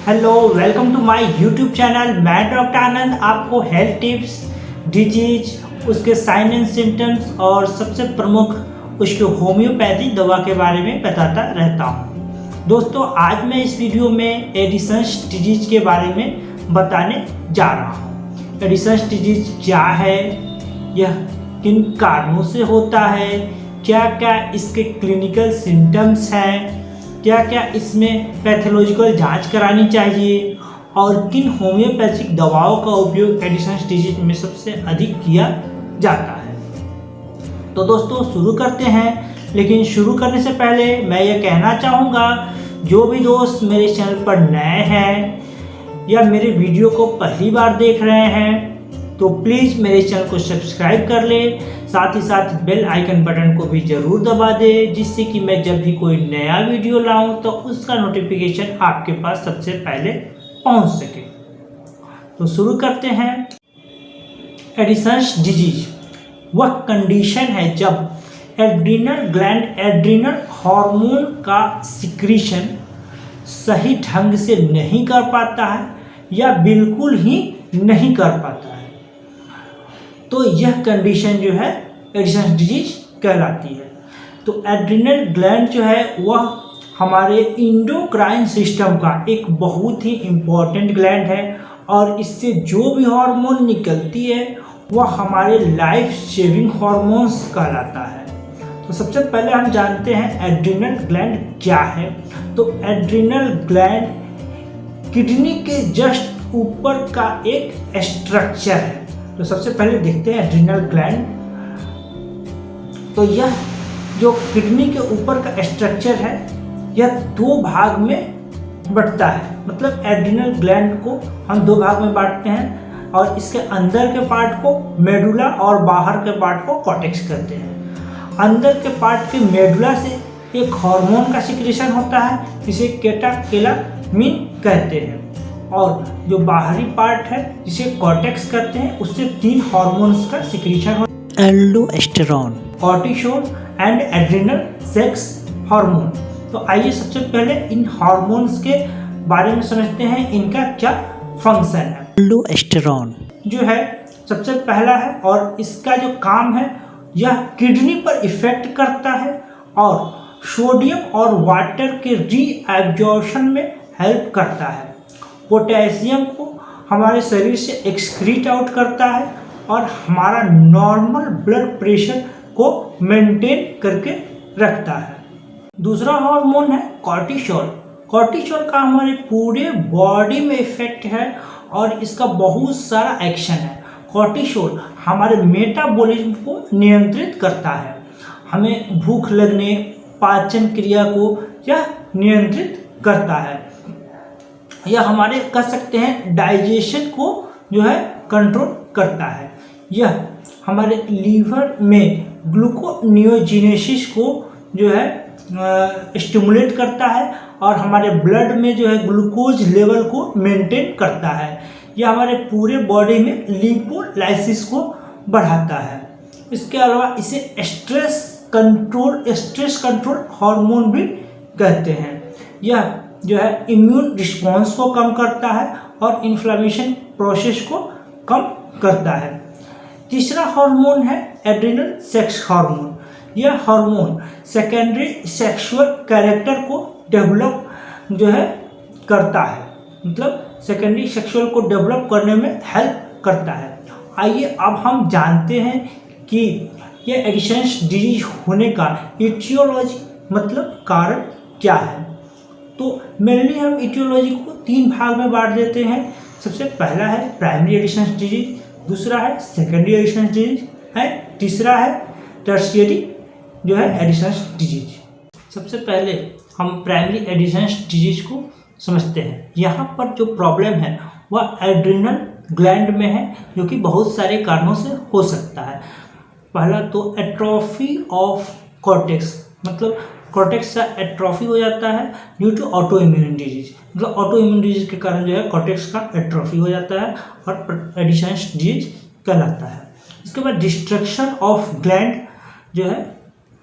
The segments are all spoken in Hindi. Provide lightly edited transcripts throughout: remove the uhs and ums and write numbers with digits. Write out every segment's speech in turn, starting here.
Hello, welcome to my YouTube channel. मैं डॉक्टर आनंद आपको हेल्थ टिप्स, डिजीज, उसके साइन एंड सिम्टम्स और सबसे प्रमुख उसके होम्योपैथी दवा के बारे में बताता रहता हूँ। दोस्तों, आज मैं इस वीडियो में एडिसन्स डिजीज के बारे में बताने जा रहा हूँ। एडिसन्स डिजीज क्या है, यह किन कारणों से होता है, क्या क्या इसके क्लिनिकल सिम्टम्स हैं, क्या क्या इसमें पैथोलॉजिकल जांच करानी चाहिए और किन होम्योपैथिक दवाओं का उपयोग एडिसन्स डिजीज में सबसे अधिक किया जाता है। तो दोस्तों शुरू करते हैं, लेकिन शुरू करने से पहले मैं ये कहना चाहूँगा, जो भी दोस्त मेरे चैनल पर नए हैं या मेरे वीडियो को पहली बार देख रहे हैं तो प्लीज़ मेरे चैनल को सब्सक्राइब कर ले, साथ ही साथ बेल आइकन बटन को भी ज़रूर दबा दे, जिससे कि मैं जब भी कोई नया वीडियो लाऊं तो उसका नोटिफिकेशन आपके पास सबसे पहले पहुंच सके। तो शुरू करते हैं। एडिसन्स डिजीज वह कंडीशन है जब एड्रीनल ग्लैंड एड्रीनल हार्मोन का सिक्रीशन सही ढंग से नहीं कर पाता है या बिल्कुल ही नहीं कर पाता है, तो यह कंडीशन जो है एडिसन्स डिजीज कहलाती है। तो एड्रिनल ग्लैंड जो है वह हमारे इंडोक्राइन सिस्टम का एक बहुत ही इम्पॉर्टेंट ग्लैंड है और इससे जो भी हार्मोन निकलती है वह हमारे लाइफ सेविंग हार्मोन्स कहलाता है। तो सबसे पहले हम जानते हैं एड्रिनल ग्लैंड क्या है। तो एड्रिनल ग्लैंड किडनी के जस्ट ऊपर का एक स्ट्रक्चर है। तो सबसे पहले देखते हैं एड्रिनल ग्लैंड। तो यह जो किडनी के ऊपर का स्ट्रक्चर है यह दो भाग में बंटता है। मतलब एड्रिनल ग्लैंड को हम दो भाग में बांटते हैं और इसके अंदर के पार्ट को मेडुला और बाहर के पार्ट को कॉर्टेक्स कहते हैं। अंदर के पार्ट के मेडुला से एक हार्मोन का सिक्रीशन होता है जिसे कैटेकिलामिन कहते हैं, और जो बाहरी पार्ट है जिसे कॉर्टेक्स कहते हैं उससे तीन हार्मोन्स का सिक्रीशन होता है, aldosterone, cortisol and adrenal sex hormone. तो आइए सबसे पहले इन हार्मोन्स के बारे में समझते हैं, इनका क्या फंक्शन है। एल्डोस्टेरोन जो है सबसे पहला है और इसका जो काम है यह किडनी पर इफेक्ट करता है और सोडियम और वाटर के रीएब्जॉर्प्शन में हेल्प करता है। पोटेशियम को हमारे शरीर से एक्सक्रीट आउट करता है और हमारा नॉर्मल ब्लड प्रेशर को मेंटेन करके रखता है। दूसरा हार्मोन है कॉर्टिसोल। कॉर्टिसोल का हमारे पूरे बॉडी में इफेक्ट है और इसका बहुत सारा एक्शन है। कॉर्टिसोल हमारे मेटाबॉलिज्म को नियंत्रित करता है, हमें भूख लगने, पाचन क्रिया को यह नियंत्रित करता है। यह हमारे कह सकते हैं डाइजेशन को जो है कंट्रोल करता है। यह हमारे लीवर में ग्लूकोनियोजेनेसिस को जो है स्टिमुलेट करता है और हमारे ब्लड में जो है ग्लूकोज लेवल को मेंटेन करता है। यह हमारे पूरे बॉडी में लिपोलाइसिस को बढ़ाता है। इसके अलावा इसे स्ट्रेस कंट्रोल हार्मोन भी कहते हैं। यह जो है इम्यून रिस्पॉन्स को कम करता है और इन्फ्लेमेशन प्रोसेस को कम करता है। तीसरा हार्मोन है एड्रिनल सेक्स हार्मोन। यह हार्मोन सेकेंडरी सेक्सुअल कैरेक्टर को डेवलप जो है करता है, मतलब सेकेंडरी सेक्सुअल को डेवलप करने में हेल्प करता है। आइए अब हम जानते हैं कि यह एडिसन्स डिजीज होने का इटियोलॉजी मतलब कारण क्या है। तो मेनली हम इटियोलॉजी को तीन भाग में बांट देते हैं। सबसे पहला है प्राइमरी एडिसन्स डिजीज, दूसरा है सेकेंडरी एडिसन्स डिजीज एंड तीसरा है टर्शियरी जो है एडिसन्स डिजीज। सबसे पहले हम प्राइमरी एडिसन्स डिजीज को समझते हैं। यहाँ पर जो प्रॉब्लम है वह एड्रिनल ग्लैंड में है, जो कि बहुत सारे कारणों से हो सकता है। पहला तो एट्रोफी ऑफ कॉर्टेक्स, मतलब कॉर्टेक्स का एट्रोफी हो जाता है due to autoimmune disease. मतलब ऑटो इम्यून डिजीज के कारण जो है कॉर्टेक्स का एट्रोफी हो जाता है और एडिसन्स डिजीज कहलाता है। इसके बाद डिस्ट्रक्शन ऑफ ग्लैंड जो है,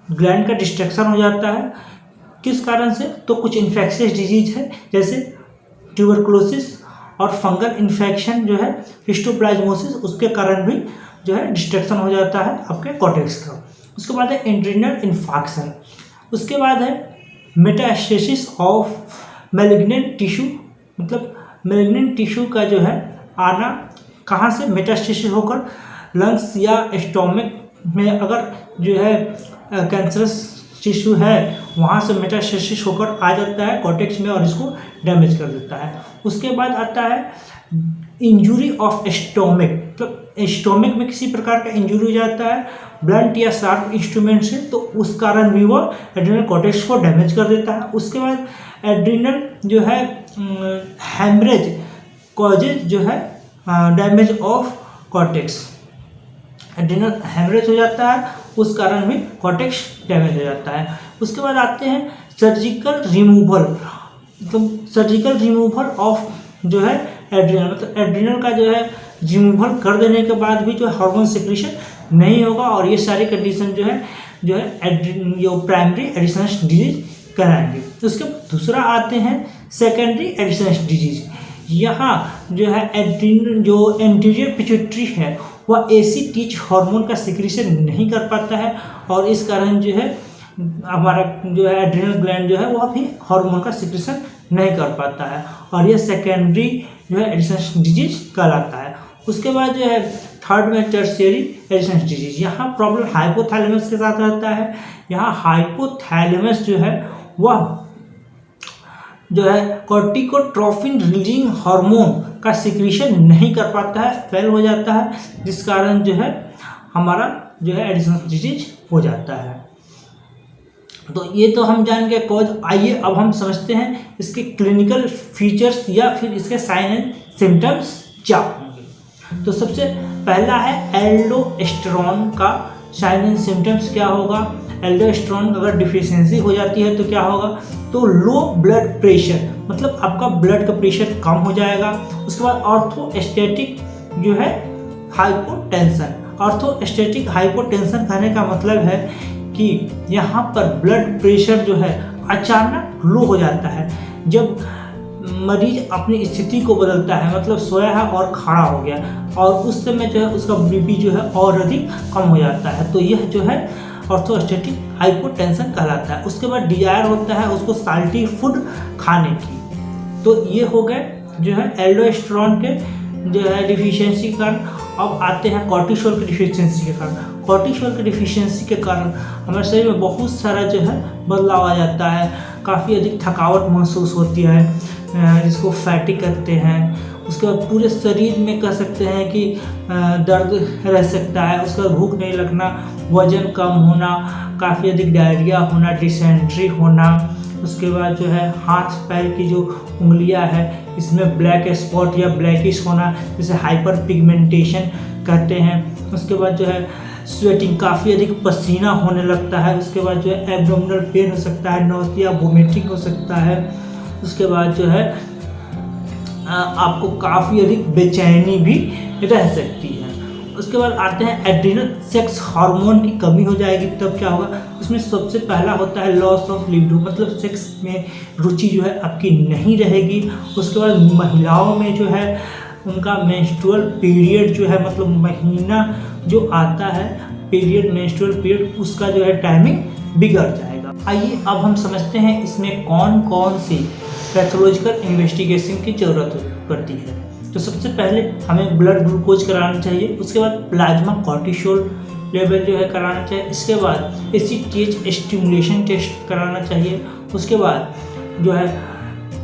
ग्लैंड का डिस्ट्रक्शन हो जाता है। किस कारण से? तो कुछ इन्फेक्शियस डिजीज है जैसे ट्यूबरकुलोसिस और फंगल इन्फेक्शन जो है हिस्टोप्लाज्मोसिस, उसके कारण भी जो है डिस्ट्रक्शन हो जाता है आपके कॉर्टेक्स का। उसके बाद है एड्रिनल इन्फाक्शन। उसके बाद है मेटास्टेसिस ऑफ मैलिग्नेंट टिश्यू, मतलब मैलिग्नेंट टिश्यू का जो है आना कहाँ से, मेटास्टेसिस होकर लंग्स या स्टोमक में अगर जो है कैंसरस टिश्यू है वहाँ से मेटास्टेसिस होकर आ जाता है कॉर्टेक्स में और इसको डैमेज कर देता है। उसके बाद आता है इंजुरी ऑफ स्टोमक, मतलब स्टोमक में किसी प्रकार का इंजुरी हो जाता है ब्लंट या शार्प इंस्ट्रूमेंट से, तो उस कारण भी वो एड्रिनल कॉर्टेक्स को डैमेज कर देता है। उसके बाद एड्रिनल जो है हेमरेज कॉजेज जो है damage of cortex, adrenal haemorrhage हो जाता है, उस कारण भी कॉर्टेक्स डैमेज हो जाता है। उसके बाद आते हैं सर्जिकल रिमूवल, मतलब सर्जिकल रिमूवल ऑफ जो है एड्रिनल, मतलब एड्रिनल का जो है रिमूवल कर देने के बाद भी जो हार्मोन सिक्रीशन नहीं होगा और ये सारी कंडीशन जो है जो प्राइमरी एडिशनल डिजीज कराएंगे। तो उसके दूसरा आते हैं सेकेंडरी एडिशनल डिजीज। यहाँ जो है एड्रिनल जो एंटीरियर पिट्यूटरी है वह एसीटीएच हार्मोन का सिक्रीशन नहीं कर पाता है और इस कारण जो है हमारा जो है एड्रिनल ग्लैंड जो है वह भी हार्मोन का सिक्रीशन नहीं कर पाता है और यह सेकेंडरी जो है एडिशनल डिजीज कहलाता है। उसके बाद जो है थर्ड में टर्शियरी एडिशनल डिजीज। यहाँ प्रॉब्लम हाइपोथैलेमस के साथ रहता है। यहाँ हाइपोथैलेमस जो है वह जो है कॉर्टिकोट्रोफिन रिलीजिंग हार्मोन का सिक्रीशन नहीं कर पाता है, फेल हो जाता है, जिस कारण जो है हमारा जो है एडिशनल डिजीज हो जाता है। तो ये तो हम जान गए कॉज। आइए अब हम समझते हैं इसके क्लिनिकल फीचर्स या फिर इसके साइन एंड सिम्टम्स क्या होंगे। तो सबसे पहला है एल्डोस्टेरोन का साइन एंड सिम्टम्स क्या होगा। एल्डोस्टेरोन अगर डिफिशियंसी हो जाती है तो क्या होगा, तो लो ब्लड प्रेशर, मतलब आपका ब्लड का प्रेशर कम हो जाएगा। उसके बाद ऑर्थोस्टैटिक जो है हाइपोटेंशन। ऑर्थोस्टैटिक हाइपोटेंशन कहने का मतलब है कि यहाँ पर ब्लड प्रेशर जो है अचानक लो हो जाता है जब मरीज अपनी स्थिति को बदलता है, मतलब सोया है और खड़ा हो गया और उस समय जो है उसका बीपी जो है और अधिक कम हो जाता है, तो यह जो है ऑर्थोस्टैटिक हाइपोटेंशन कहलाता है। उसके बाद डिजायर होता है उसको साल्टी फूड खाने की। तो ये हो गए जो है एल्डोस्टेरोन के जो है डिफिशियंसी के कारण। अब आते हैं कॉर्टिसोल की डिफिशियंसी के कारण। कॉर्टिसोल की डिफिशियंसी के कारण हमारे शरीर में बहुत सारा जो है बदलाव आ जाता है, काफ़ी अधिक थकावट महसूस होती है, जिसको फैटिक कहते हैं। उसके बाद पूरे शरीर में कह सकते हैं कि दर्द रह सकता है। उसके बाद भूख नहीं लगना, वजन कम होना, काफ़ी अधिक डायरिया होना, डिसेंट्री होना। उसके बाद जो है हाथ पैर की जो उंगलियां है इसमें ब्लैक स्पॉट या ब्लैकिश होना, जिसे हाइपर पिगमेंटेशन कहते हैं। उसके बाद जो है स्वेटिंग, काफ़ी अधिक पसीना होने लगता है। उसके बाद जो है एब्डोमिनल पेन हो सकता है, नौसिया वोमिटिंग हो सकता है। उसके बाद जो है आपको काफ़ी अधिक बेचैनी भी रह सकती है। उसके बाद आते हैं एड्रिनल सेक्स हार्मोन की कमी हो जाएगी, तब क्या होगा। उसमें सबसे पहला होता है लॉस ऑफ लिबिडो, मतलब सेक्स में रुचि जो है आपकी नहीं रहेगी। उसके बाद महिलाओं में जो है उनका मेंस्ट्रुअल पीरियड जो है, मतलब महीना जो आता है पीरियड, मेंस्ट्रुअल पीरियड, उसका जो है टाइमिंग बिगड़ जाएगा। आइए अब हम समझते हैं इसमें कौन कौन सी पैथोलॉजिकल इन्वेस्टिगेशन की ज़रूरत पड़ती है। तो सबसे पहले हमें ब्लड ग्लूकोज कराना चाहिए। उसके बाद प्लाज्मा कॉर्टिसोल लेवल जो है कराना चाहिए। इसके बाद एसीटीएच स्टिमुलेशन टेस्ट कराना चाहिए। उसके बाद जो है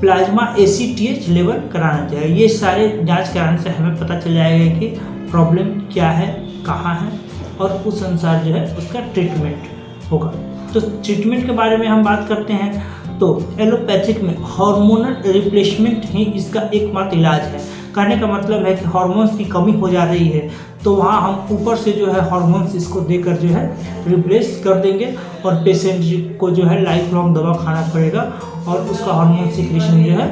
प्लाज्मा एसीटीएच लेवल कराना चाहिए। ये सारे जांच कराने से हमें पता चल जाएगा कि प्रॉब्लम क्या है, कहाँ है और उस अनुसार जो है उसका ट्रीटमेंट होगा। तो ट्रीटमेंट के बारे में हम बात करते हैं तो एलोपैथिक में हार्मोनल रिप्लेसमेंट ही इसका एकमात्र इलाज है। कहने का मतलब है कि हार्मोन्स की कमी हो जा रही है तो वहाँ हम ऊपर से जो है हार्मोन्स इसको देकर जो है रिप्लेस कर देंगे और पेशेंट को जो है लाइफ लॉन्ग दवा खाना पड़ेगा और उसका हार्मोन सिक्रीशन जो है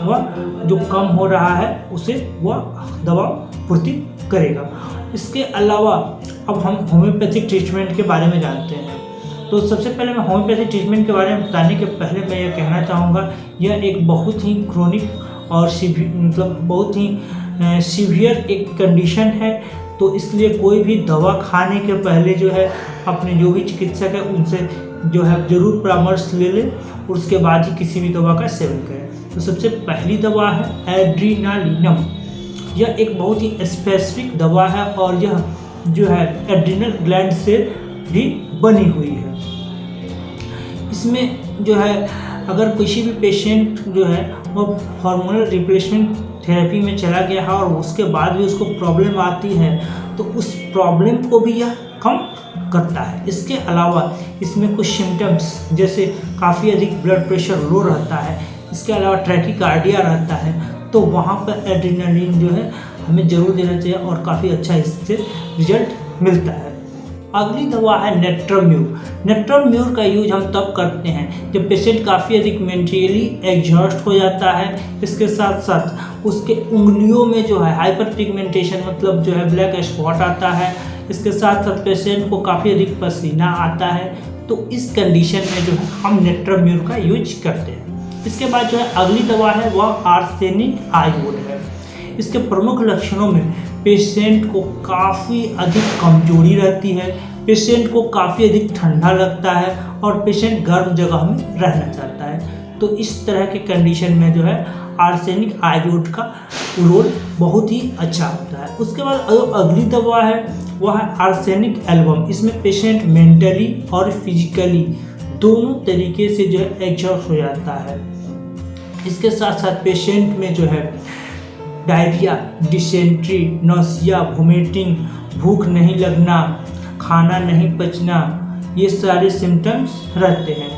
वह जो कम हो रहा है उसे वह दवा पूर्ति करेगा। इसके अलावा अब हम होम्योपैथिक ट्रीटमेंट के बारे में जानते हैं। तो सबसे पहले मैं होम्योपैथिक ट्रीटमेंट के बारे में बताने के पहले मैं यह कहना चाहूँगा, यह एक बहुत ही क्रोनिक और मतलब बहुत ही सीवियर एक कंडीशन है। तो इसलिए कोई भी दवा खाने के पहले जो है अपने जो भी चिकित्सक है उनसे जो है ज़रूर परामर्श ले लें, उसके बाद ही किसी भी दवा का सेवन करें। तो सबसे पहली दवा है एड्रेनालिनम। यह एक बहुत ही स्पेसिफिक दवा है और यह जो है एड्रिनल ग्लैंड से भी बनी हुई है। इसमें जो है अगर किसी भी पेशेंट जो है वो हार्मोनल रिप्लेसमेंट थेरेपी में चला गया है और उसके बाद भी उसको प्रॉब्लम आती है तो उस प्रॉब्लम को भी यह कम करता है। इसके अलावा इसमें कुछ सिम्टम्स जैसे काफ़ी अधिक ब्लड प्रेशर लो रहता है, इसके अलावा ट्रैकीकार्डिया रहता है, तो वहाँ पर एड्रेनालिन जो है हमें ज़रूर देना चाहिए और काफ़ी अच्छा इससे रिजल्ट मिलता है। अगली दवा है नेट्रोम्यूर। नेट्रोम्यूर का यूज हम तब करते हैं जब पेशेंट काफ़ी अधिक मेंटली एग्जॉस्ट हो जाता है, इसके साथ साथ उसके उंगलियों में जो है हाइपर पिगमेंटेशन मतलब जो है ब्लैक स्पॉट आता है, इसके साथ साथ पेशेंट को काफ़ी अधिक पसीना आता है। तो इस कंडीशन में जो है हम नेट्रोम्यूर का यूज करते हैं। इसके बाद जो है अगली दवा है वह आर्सेनिक आयोड है। इसके प्रमुख लक्षणों में पेशेंट को काफ़ी अधिक कमजोरी रहती है, पेशेंट को काफ़ी अधिक ठंडा लगता है और पेशेंट गर्म जगह में रहना चाहता है। तो इस तरह के कंडीशन में जो है आर्सेनिक आयोड का रोल बहुत ही अच्छा होता है। उसके बाद अगली दवा है वह है आर्सेनिक एल्बम। इसमें पेशेंट मेंटली और फिजिकली दोनों तरीके से जो है एग्जॉस्ट हो जाता है। इसके साथ साथ पेशेंट में जो है डायरिया, डिसेंट्री, नौसिया, वोमिटिंग, भूख नहीं लगना, खाना नहीं पचना, ये सारे सिम्टम्स रहते हैं।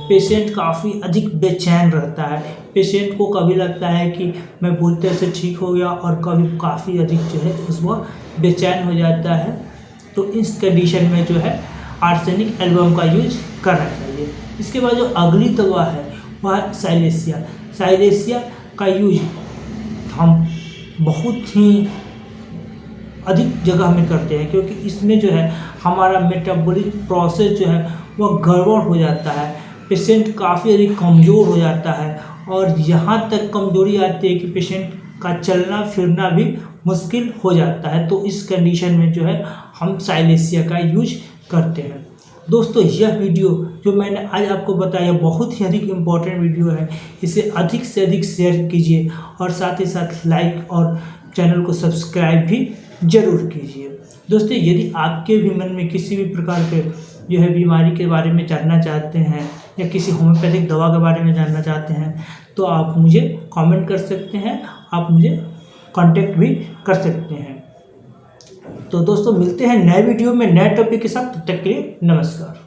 पेशेंट काफ़ी अधिक बेचैन रहता है, पेशेंट को कभी लगता है कि मैं बोलते से ठीक हो गया और कभी काफ़ी अधिक जो है उसको बेचैन हो जाता है। तो इस कंडीशन में जो है आर्सेनिक एल्बम का यूज करना चाहिए। इसके बाद जो अगली दवा है वह है साइलेसिया। साइलेसिया का यूज हम बहुत ही अधिक जगह में करते हैं क्योंकि इसमें जो है हमारा मेटाबॉलिक प्रोसेस जो है वह गड़बड़ हो जाता है, पेशेंट काफ़ी अधिक कमज़ोर हो जाता है और यहाँ तक कमज़ोरी आती है कि पेशेंट का चलना फिरना भी मुश्किल हो जाता है। तो इस कंडीशन में जो है हम साइलेसिया का यूज करते हैं। दोस्तों यह वीडियो जो मैंने आज आपको बताया बहुत ही अधिक इम्पोर्टेंट वीडियो है, इसे अधिक से अधिक शेयर कीजिए और साथ ही साथ लाइक और चैनल को सब्सक्राइब भी ज़रूर कीजिए। दोस्तों यदि आपके भी मन में किसी भी प्रकार के जो है बीमारी के बारे में जानना चाहते हैं या किसी होम्योपैथिक दवा के बारे में जानना चाहते हैं तो आप मुझे कमेंट कर सकते हैं, आप मुझे कांटेक्ट भी कर सकते हैं। तो दोस्तों मिलते हैं नए वीडियो में नए टॉपिक के साथ, तब तक के लिए नमस्कार।